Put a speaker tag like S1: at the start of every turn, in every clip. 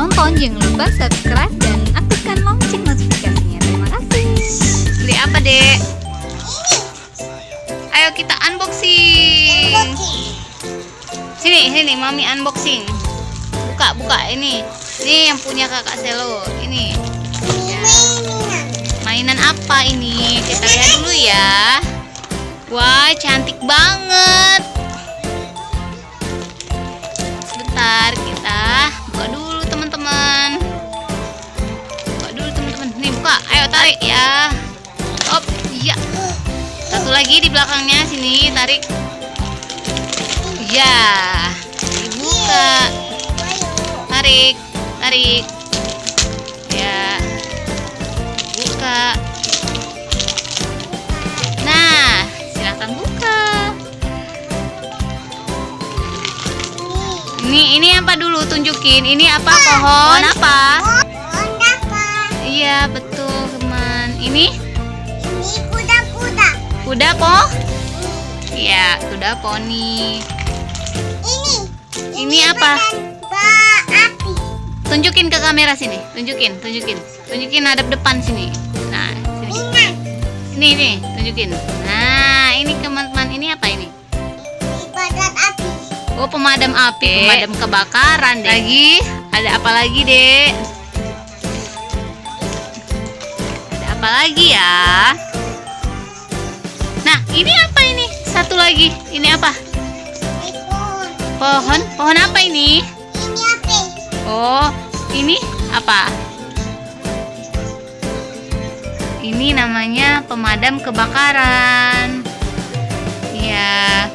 S1: menonton, jangan lupa subscribe dan aktifkan lonceng notifikasinya. Terima kasih.
S2: Beli apa, Dek? Ayo kita unboxing. Sini, Mami unboxing. Buka ini. Ini yang punya Kakak Selo. Ini. Ya. Mainan apa ini? Kita lihat dulu ya. Wah, cantik banget. Sebentar, kita buka dulu teman-teman. Nih buka, ayo tarik ya. Op, iya. Satu lagi di belakangnya, sini tarik. Ya, dibuka. Tarik. Ya, buka. Nah, silahkan buka. Ini apa dulu, tunjukin. Ini apa, pohon apa? Iya, betul, teman. Ini kuda po? Iya, kuda poni. Ini apa? Tunjukin ke kamera sini. Tunjukin hadap depan sini. Nah, sini. Nih, tunjukin. Nah, ini teman-teman, ini apa ini? Oh, pemadam api, pemadam kebakaran, Dek. Lagi, ada apa lagi, Dek? Ada apa lagi ya? Nah, ini apa ini? Satu lagi. Ini apa? Pohon apa ini? Oh, ini apa? Ini namanya pemadam kebakaran. Iya.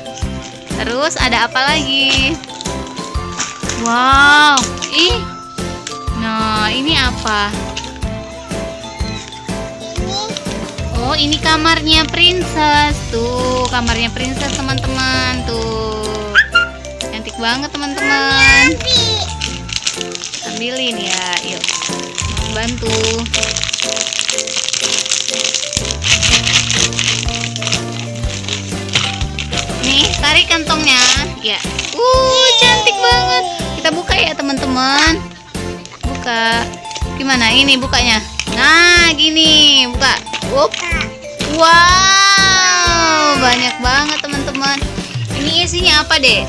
S2: Terus ada apa lagi? Wow, nah ini apa? Oh, ini kamarnya princess. Tuh, kamarnya princess teman-teman. Tuh, cantik banget teman-teman. Ambilin ya, yuk. Bantu. Nih, tarik kantongnya. Ya. Cantik banget. Kita buka ya, teman-teman. Buka. Gimana ini bukanya? Nah, gini. Buka. Wow, banyak banget, teman-teman. Ini isinya apa, Dek?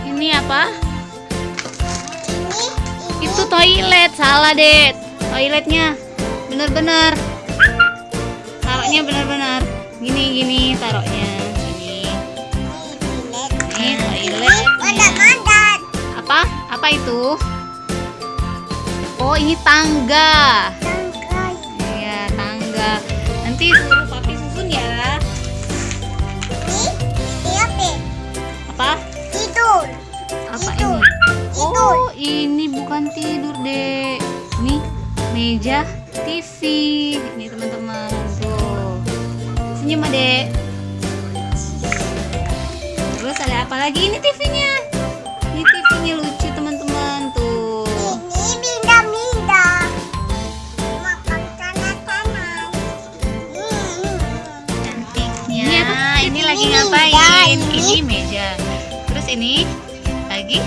S2: Ini apa? Itu toilet. Salah, Dek. Toiletnya. Bener-bener. Taruhnya bener-bener. Gini taruhnya. Ini toilet. Apa itu? Oh, ini tangga. Iya, tangga. Nanti suruh papi susun ya. Apa?
S3: Tidur.
S2: Apa ini? Oh, ini bukan tidur, Dek. Ini meja TV. Ini teman-teman. Tuh. Senyum, Dek. Terus ada apa lagi? Ini TV-nya. Ini TV-nya lucu, teman-teman. Tuh.
S3: Ini minda-minda. Makan kanan-kanan.
S2: Cantiknya. Ini lagi ngapain? Ini meja. Terus ini lagi